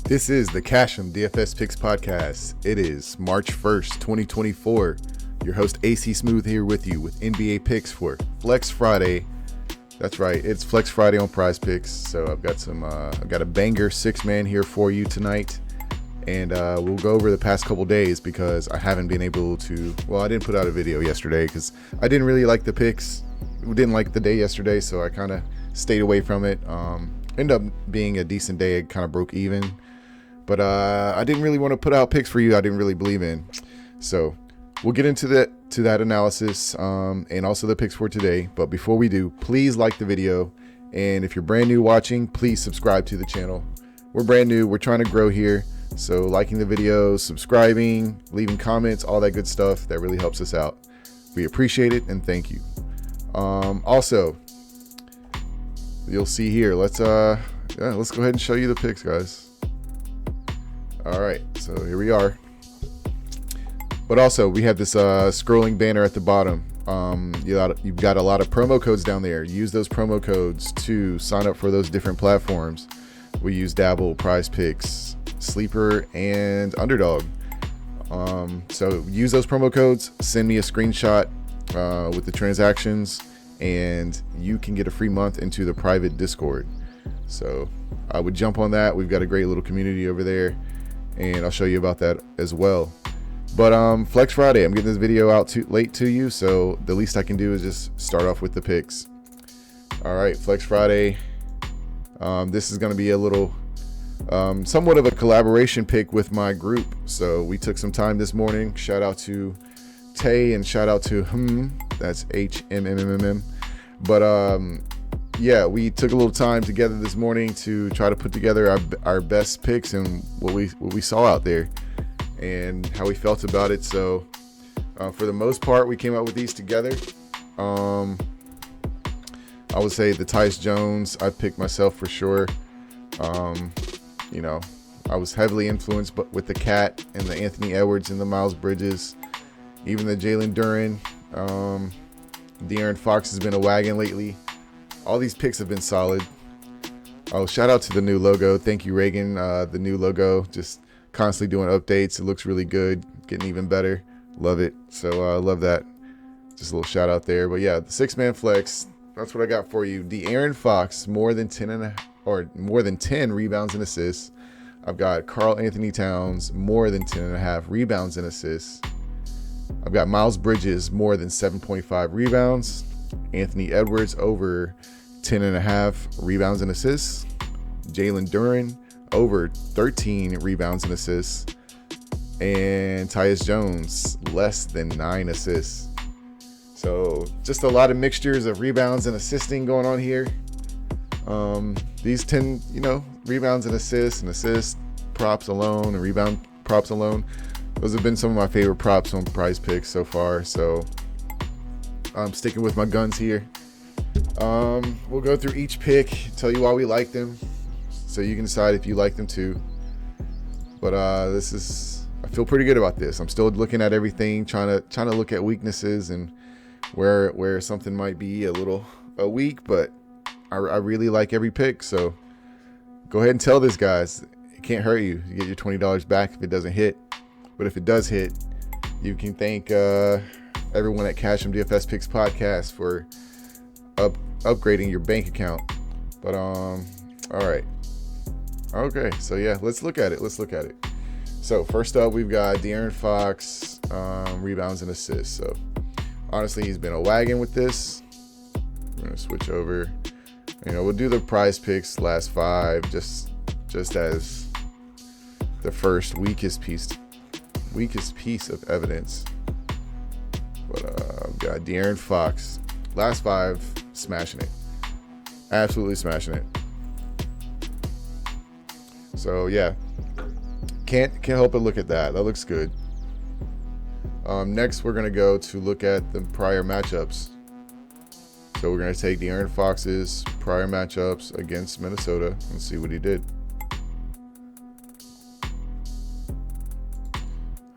This is the Em DFS Picks Podcast. It is March 1st, 2024. Your host AC Smooth here with you with NBA picks for Flex Friday. That's right, it's Flex Friday on Prize Picks. So I've got a banger six-man here for you tonight. And we'll go over the past couple days because I haven't been able to, I didn't put out a video yesterday because I didn't really like the picks. We didn't like the day yesterday, so I kind of stayed away from it. Ended up being a decent day. It kind of broke even. But I didn't really want to put out picks for you I didn't really believe in. So we'll get into that analysis and also the picks for today. But before we do, please like the video. And if you're brand new watching, please subscribe to the channel. We're brand new. We're trying to grow here. So liking the videos, subscribing, leaving comments, all that good stuff, that really helps us out. We appreciate it and thank you. Also, you'll see here. Let's go ahead and show you the picks, guys. All right, so here we are. But also, we have this scrolling banner at the bottom. You've got a lot of promo codes down there. Use those promo codes to sign up for those different platforms. We use DABBLE, PrizePicks, Sleeper, and UnderDog. So use those promo codes. Send me a screenshot with the transactions, and you can get a free month into the private Discord. So I would jump on that. We've got a great little community over there, and I'll show you about that as well. But Flex Friday, I'm getting this video out too late to you, so the least I can do is just start off with the picks. All right, Flex Friday. This is going to be a little somewhat of a collaboration pick with my group. So we took some time this morning. Shout out to Tay and shout out to that's HMMMM. But yeah, we took a little time together this morning to try to put together our best picks and what we saw out there and how we felt about it. So for the most part, we came up with these together. I would say the Tyus Jones, I picked myself for sure. You know, I was heavily influenced but with the Cat and the Anthony Edwards and the Miles Bridges, even the Jalen Duren. De'Aaron Fox has been a wagon lately. All these picks have been solid. Oh, shout out to the new logo. Thank you, Reagan. The new logo, just constantly doing updates. It looks really good, getting even better. Love it. So I love that. Just a little shout out there. But yeah, the six-man flex, that's what I got for you. De'Aaron Fox, more than 10 rebounds and assists. I've got Karl Anthony Towns, more than 10.5 rebounds and assists. I've got Miles Bridges, more than 7.5 rebounds. Anthony Edwards, over 10.5 rebounds and assists. Jalen Duren, over 13 rebounds and assists. And Tyus Jones, less than 9 assists. So just a lot of mixtures of rebounds and assisting going on here. These 10, rebounds and assist props alone and rebound props alone, those have been some of my favorite props on Prize Picks so far. So I'm sticking with my guns here. We'll go through each pick, tell you why we like them, so you can decide if you like them too. But I feel pretty good about this. I'm still looking at everything, trying to look at weaknesses and where something might be a weak, but I really like every pick. So go ahead and tell this, guys. It can't hurt you. You get your $20 back if it doesn't hit. But if it does hit, you can thank everyone at Em DFS Picks Podcast for upgrading your bank account. But all right. Okay, so yeah, let's look at it. So first up, we've got De'Aaron Fox, rebounds and assists. So honestly, he's been a wagon with this. We're gonna switch over. We'll do the Prize Picks last 5 just as the first weakest piece of evidence. But I've got De'Aaron Fox, last 5, smashing it, absolutely smashing it. So yeah, can't help but look at that. That looks good. Next, we're gonna go to look at the prior matchups. So we're going to take De'Aaron Fox's prior matchups against Minnesota and see what he did.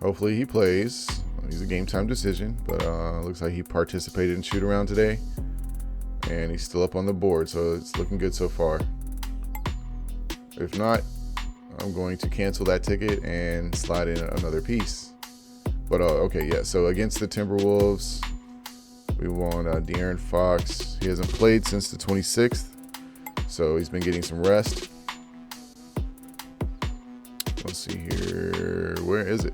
Hopefully he plays. He's a game time decision, but looks like he participated in shoot around today. And he's still up on the board, so it's looking good so far. If not, I'm going to cancel that ticket and slide in another piece. But okay, yeah. So against the Timberwolves, we want De'Aaron Fox. He hasn't played since the 26th, so he's been getting some rest. Let's see here. Where is it?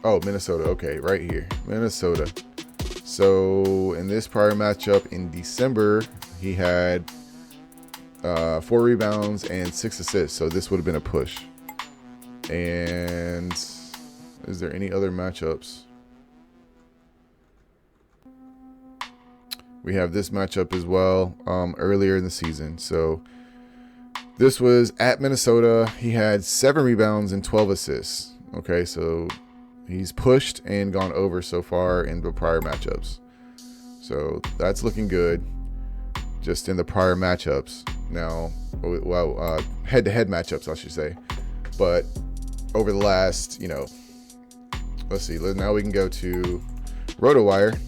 Oh, Minnesota. Okay, right here. Minnesota. So in this prior matchup in December, he had 4 rebounds and 6 assists. So this would have been a push. And is there any other matchups? We have this matchup as well earlier in the season. So this was at Minnesota. He had 7 rebounds and 12 assists. Okay, so he's pushed and gone over so far in the prior matchups. So that's looking good just in the prior matchups. Now, well, head-to-head matchups, I should say. But over the last, let's see. Now we can go to RotoWire.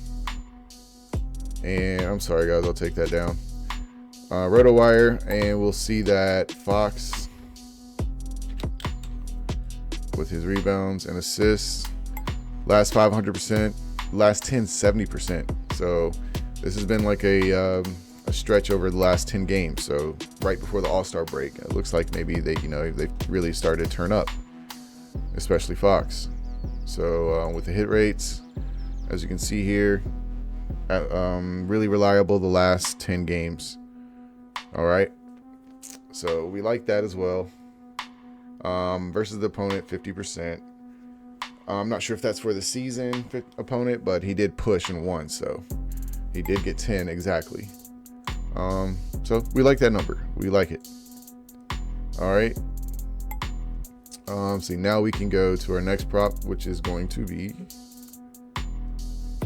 And I'm sorry, guys, I'll take that down. RotoWire, and we'll see that Fox with his rebounds and assists, last 500%, last 10 70%. So this has been like a stretch over the last 10 games. So right before the All-Star break, it looks like maybe they really started to turn up, especially Fox. So with the hit rates, as you can see here, really reliable the last 10 games. All right, so we like that as well. Versus the opponent, 50%. I'm not sure if that's for the season opponent, but he did push and won, so he did get 10 exactly. So we like that number. We like it. All right. See, now we can go to our next prop, which is going to be.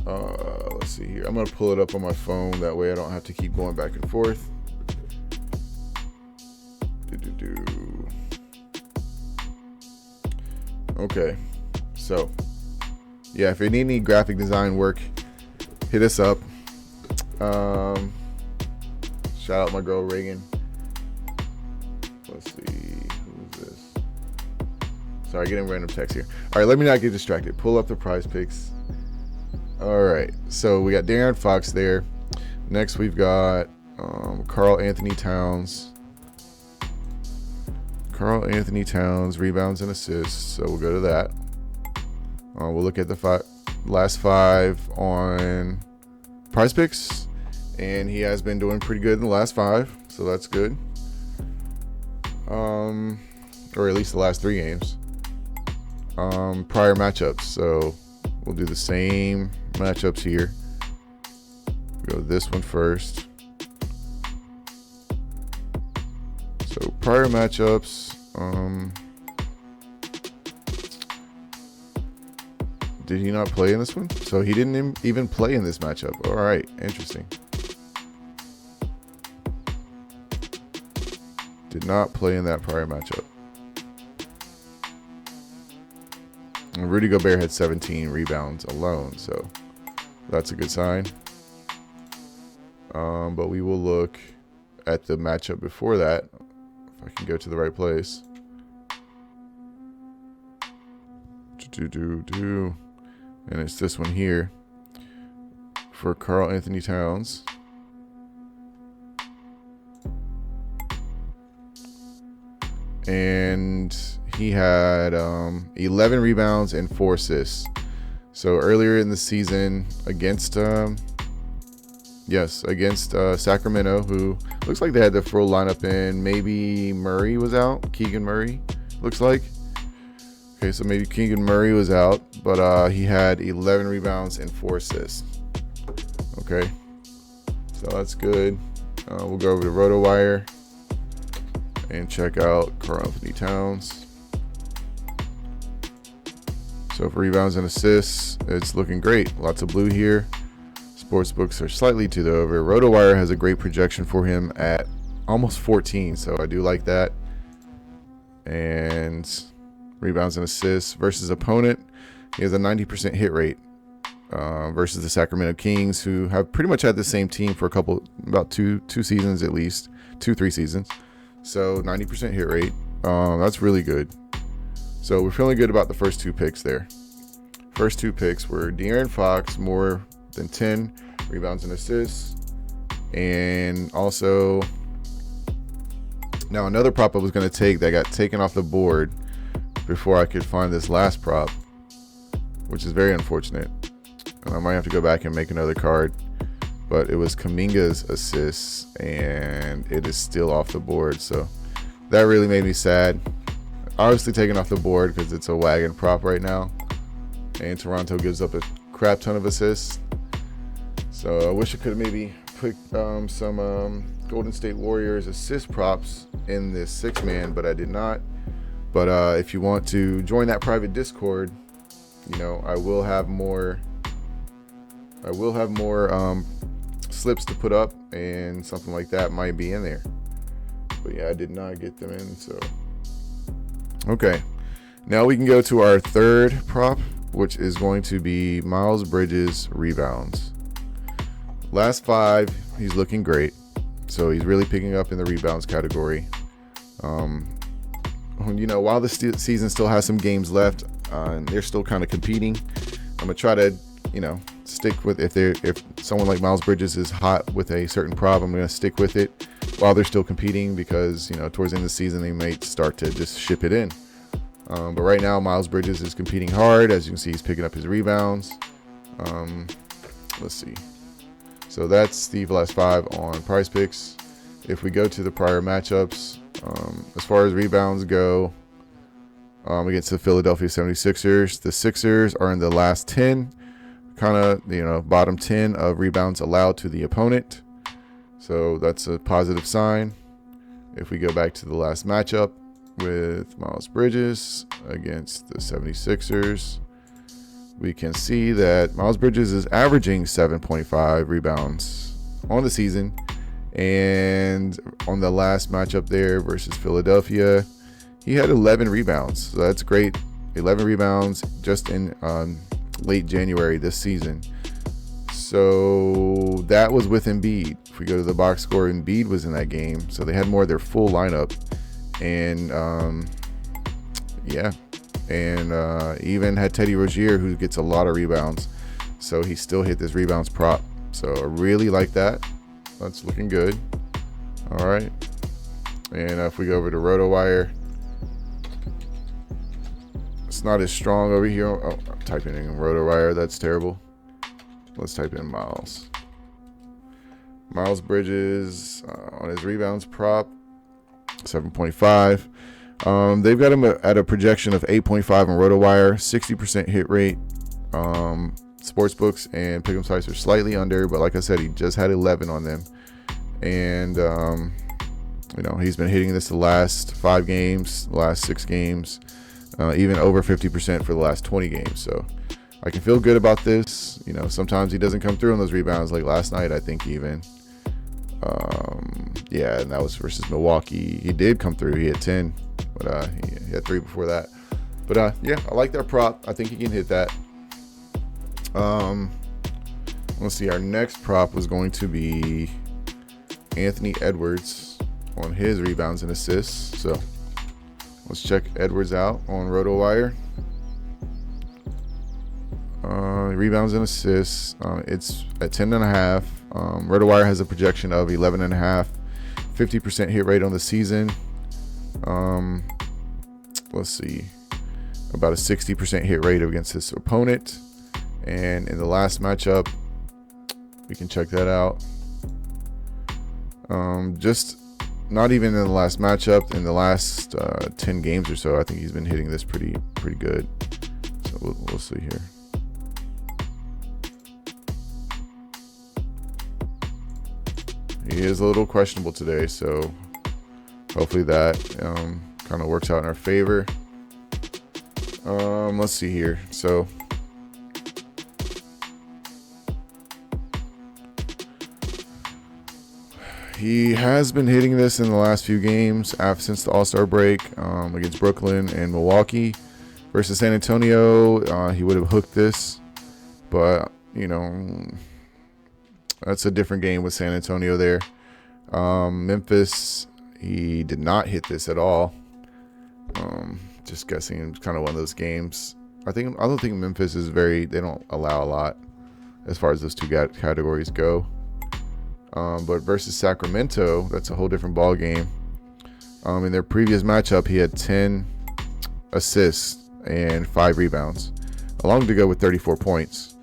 Let's see here. I'm gonna pull it up on my phone. That way I don't have to keep going back and forth. Okay, so yeah, if you need any graphic design work, hit us up. Shout out my girl Reagan. Let's see, who's this? Sorry, getting random text here. All right, let me not get distracted. Pull up the prize picks. All right, so we got De'Aaron Fox there. Next, we've got Karl Anthony Towns. Karl Anthony Towns, rebounds and assists. So we'll go to that. We'll look at the last 5 on prize picks. And he has been doing pretty good in the last 5. So that's good. Or at least the last 3 games. Prior matchups. So we'll do the same matchups here. Go this one first. So prior matchups, did he not play in this one? So he didn't even play in this matchup. All right, interesting. Did not play in that prior matchup. And Rudy Gobert had 17 rebounds alone, so that's a good sign. But we will look at the matchup before that. If I can go to the right place. And it's this one here for Karl Anthony Towns. And he had 11 rebounds and 4 assists. So earlier in the season against Sacramento, who looks like they had the full lineup in. Maybe Murray was out. Keegan Murray, looks like. Okay, so maybe Keegan Murray was out, but he had 11 rebounds and 4 assists. Okay, so that's good. We'll go over to RotoWire and check out Karl Anthony Towns. So for rebounds and assists, it's looking great. Lots of blue here. Sportsbooks are slightly to the over. RotoWire has a great projection for him at almost 14, so I do like that. And rebounds and assists versus opponent, he has a 90% hit rate versus the Sacramento Kings, who have pretty much had the same team for about two seasons at least, 2-3 seasons. So 90% hit rate. That's really good. So we're feeling good about the first 2 picks there. First 2 picks were De'Aaron Fox, more than 10 rebounds and assists. And also, now another prop I was going to take that got taken off the board before I could find this last prop, which is very unfortunate. I might have to go back and make another card. But it was Kuminga's assists, and it is still off the board. So that really made me sad. Obviously taken off the board because it's a wagon prop right now. And Toronto gives up a crap ton of assists. So I wish I could have maybe put some Golden State Warriors assist props in this 6-man, but I did not. But if you want to join that private Discord, I will have more slips to put up, and something like that might be in there. But yeah, I did not get them in. So okay, now we can go to our third prop, which is going to be Miles Bridges rebounds. Last 5, he's looking great. So he's really picking up in the rebounds category. While the season still has some games left, and they're still kind of competing, I'm gonna try to, stick with, if someone like Miles Bridges is hot with a certain prop, I'm gonna stick with it while they're still competing, because towards the end of the season they might start to just ship it in. But right now Miles Bridges is competing hard. As you can see, he's picking up his rebounds. Let's see. So that's the last 5 on Prize Picks. If we go to the prior matchups, as far as rebounds go, against the Philadelphia 76ers, the Sixers are in the last 10, kind of, bottom 10 of rebounds allowed to the opponent. So that's a positive sign. If we go back to the last matchup with Miles Bridges against the 76ers, we can see that Miles Bridges is averaging 7.5 rebounds on the season. And on the last matchup there versus Philadelphia, he had 11 rebounds. So that's great. 11 rebounds just in late January this season. So that was with Embiid. If we go to the box score, Embiid was in that game. So they had more of their full lineup. And even had Teddy Rozier, who gets a lot of rebounds. So he still hit this rebounds prop. So I really like that. That's looking good. All right. And if we go over to RotoWire, it's not as strong over here. Oh, I'm typing in RotoWire. That's terrible. Let's type in Miles. Miles Bridges on his rebounds prop, 7.5. They've got him at a projection of 8.5 on RotoWire, 60% hit rate. Sportsbooks and pick'em sites are slightly under, but like I said, he just had 11 on them. And he's been hitting this the last 5 games, the last 6 games, even over 50% for the last 20 games. So I can feel good about this. Sometimes he doesn't come through on those rebounds, like last night, I think even. And that was versus Milwaukee. He did come through. He had 10, but he had 3 before that. But I like that prop. I think he can hit that. Let's see. Our next prop was going to be Anthony Edwards on his rebounds and assists. So let's check Edwards out on RotoWire. Rebounds and assists. It's at 10.5. RotoWire has a projection of 11.5. 50% hit rate on the season. Let's see. About a 60% hit rate against his opponent. And in the last matchup, we can check that out. Just not even in the last matchup, in the last 10 games or so, I think he's been hitting this pretty good. So we'll see here. He is a little questionable today, so hopefully that kind of works out in our favor. Let's see here. So he has been hitting this in the last few games since the All-Star break against Brooklyn and Milwaukee. Versus San Antonio, he would have hooked this, but that's a different game with San Antonio there. Memphis, he did not hit this at all. Just guessing, it's kind of one of those games. I don't think Memphis is they don't allow a lot as far as those two categories go. But versus Sacramento, that's a whole different ball game. In their previous matchup, he had 10 assists and 5 rebounds, along to go with 34 points.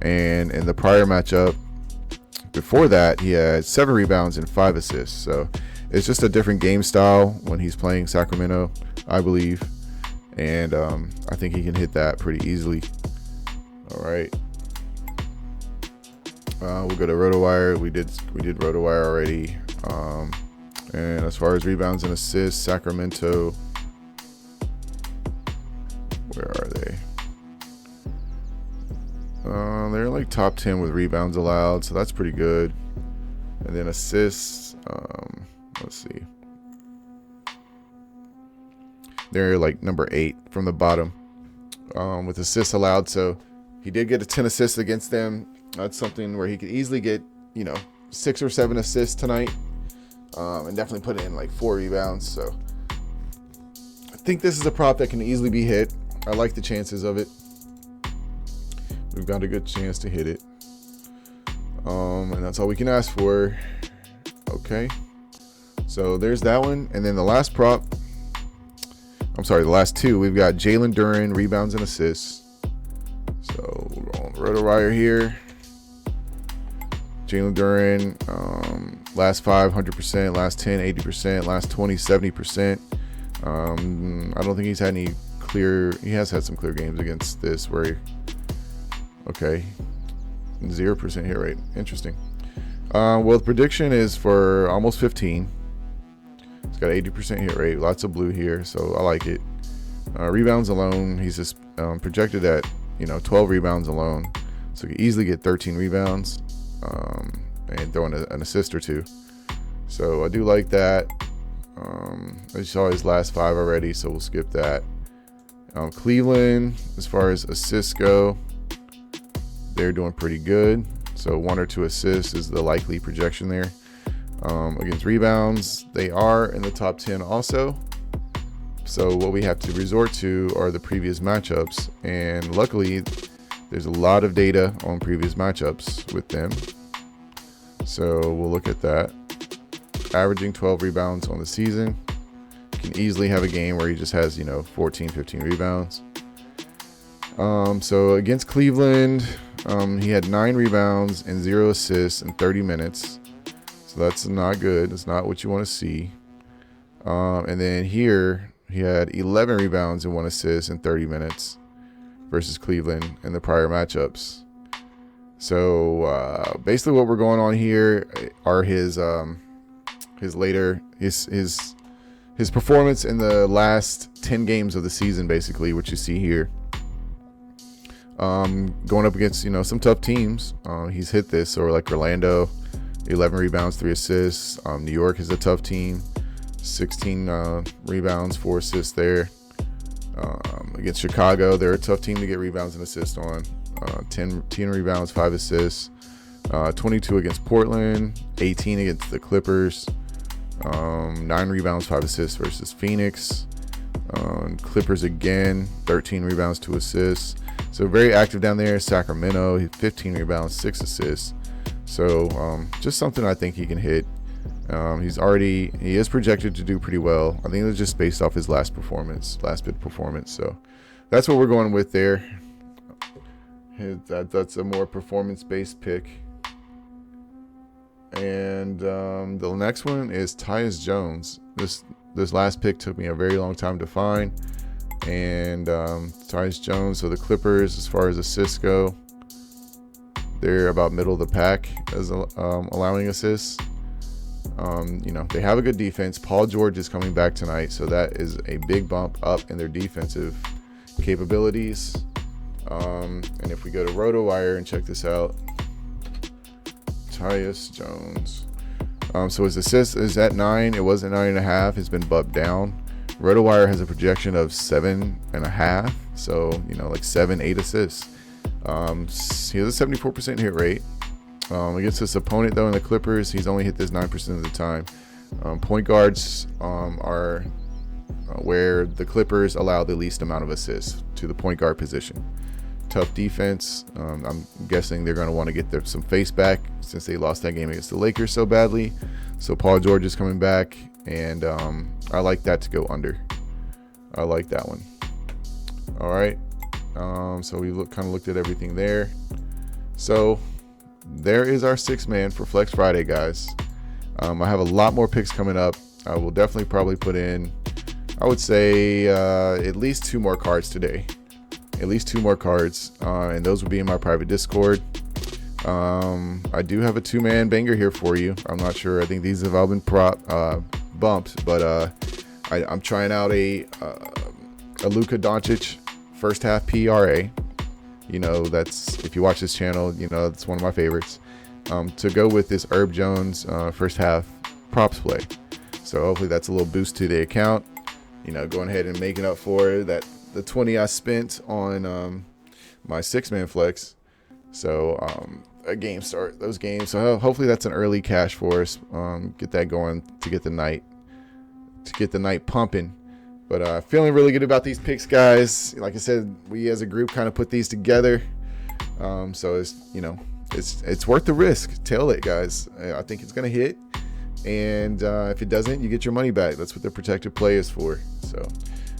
And in the prior matchup before that, he had 7 rebounds and 5 assists. So it's just a different game style when he's playing Sacramento, I believe. And I think he can hit that pretty easily. All right. We'll go to RotoWire. We did RotoWire already. And as far as rebounds and assists, Sacramento, where are they? They're like top 10 with rebounds allowed, so that's pretty good. And then assists, let's see. They're like number 8 from the bottom with assists allowed. So he did get a 10 assists against them. That's something where he could easily get, 6 or 7 assists tonight, and definitely put in like 4 rebounds. So I think this is a prop that can easily be hit. I like the chances of it. We've got a good chance to hit it. And that's all we can ask for. Okay. So there's that one. And then the last prop, the last two, we've got Jalen Duren, rebounds and assists. So we're on RotoWire here. Jalen Duren, last 5, 100%, last 10, 80%, last 20, 70%. I don't think he's had any he has had some clear games against this where 0% hit rate. Interesting. Well, the prediction is for almost 15. It's got 80% hit rate. Lots of blue here, so I like it. Rebounds alone, he's just projected at 12 rebounds alone, so he could easily get 13 rebounds and throw in an assist or 2. So I do like that. I saw his last 5 already, so we'll skip that. Cleveland, as far as assists go, they're doing pretty good. So 1 or 2 assists is the likely projection there. Against rebounds, they are in the top 10 also. So what we have to resort to are the previous matchups. And luckily, there's a lot of data on previous matchups with them. So we'll look at that. Averaging 12 rebounds on the season. Can easily have a game where he just has, 14, 15 rebounds. So against Cleveland, he had 9 rebounds and 0 assists in 30 minutes. So that's not good. That's not what you want to see. And then here, he had 11 rebounds and 1 assist in 30 minutes versus Cleveland in the prior matchups. So basically what we're going on here are his performance in the last 10 games of the season, basically, what you see here. Going up against, some tough teams. He's hit this, or like Orlando, 11 rebounds, 3 assists. New York is a tough team, 16 rebounds, 4 assists there. Against Chicago, they're a tough team to get rebounds and assists on. 10 rebounds, 5 assists. 22 against Portland, 18 against the Clippers. 9 rebounds, 5 assists versus Phoenix. Clippers again, 13 rebounds, 2 assists. So very active down there. Sacramento, 15 rebounds, 6 assists. So just something I think he can hit. He is projected to do pretty well. I think it was just based off his last bid performance. So that's what we're going with there. That's a more performance-based pick. And the next one is Tyus Jones. This last pick took me a very long time to find. And Tyus Jones, so the Clippers, as far as assists go, they're about middle of the pack as allowing assists. They have a good defense. Paul George is coming back tonight, so that is a big bump up in their defensive capabilities. And if we go to RotoWire and check this out, Tyus Jones. So his assist is at 9. It was at 9.5. It's been bumped down. RotoWire has a projection of 7.5. So, like 7-8 assists. He has a 74% hit rate. Against his opponent, though, in the Clippers, he's only hit this 9% of the time. Point guards are where the Clippers allow the least amount of assists to the point guard position. Tough defense. I'm guessing they're going to want to get some face back since they lost that game against the Lakers so badly. So Paul George is coming back, and I like that to go under. I like that one. All right. So we kind of looked at everything there. So there is our 6-man for Flex Friday, guys. I have a lot more picks coming up. I will definitely probably put in, I would say, at least 2 more cards today. At least 2 more cards, and those will be in my private Discord. I do have a 2-man banger here for you. I'm not sure. I think these have all been bumped, but I'm trying out a Luka Doncic first half PRA. You know, that's, if you watch this channel, you know it's one of my favorites. To go with this Herb Jones first half props play. So hopefully that's a little boost to the account. You know, going ahead and making up for that the 20 I spent on my 6-man flex. So a game start, those games. So hopefully that's an early cash for us. Get that going to get the night pumping. But feeling really good about these picks, guys. Like I said, we as a group kind of put these together. So it's, you know, it's worth the risk. Tail it, guys. I think it's gonna hit. And if it doesn't, you get your money back. That's what the protected play is for. So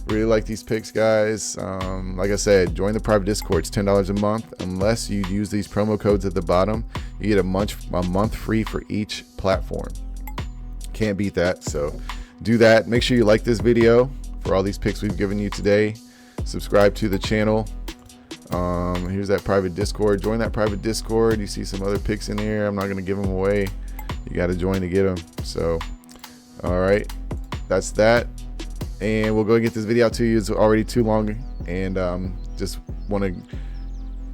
really like these picks, guys. Like I said, join the private Discord. It's $10 a month. Unless you use these promo codes at the bottom, you get a month free for each platform. Can't beat that. So do that. Make sure you like this video for all these picks we've given you today. Subscribe to the channel. Here's that private Discord. Join that private Discord. You see some other picks in here. I'm not going to give them away. You got to join to get them. So, all right, that's that. And we'll go get this video out to you. It's already too long. And just want to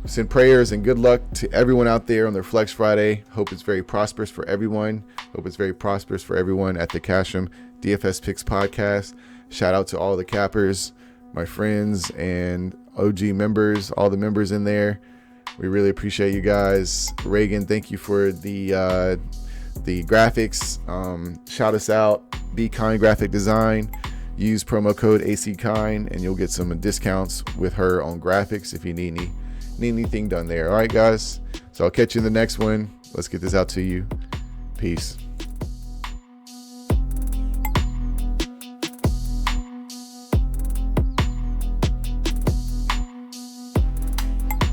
send prayers and good luck to everyone out there on their Flex Friday. Hope it's very prosperous for everyone. Hope it's very prosperous for everyone at the Cashem DFS Picks Podcast. Shout out to all the cappers, my friends and OG members, all the members in there. We really appreciate you guys. Reagan, thank you for the graphics. Shout us out. Be Kind Graphic Design. Use promo code ACKIND and you'll get some discounts with her on graphics if you need anything done there. All right, guys. So I'll catch you in the next one. Let's get this out to you. Peace.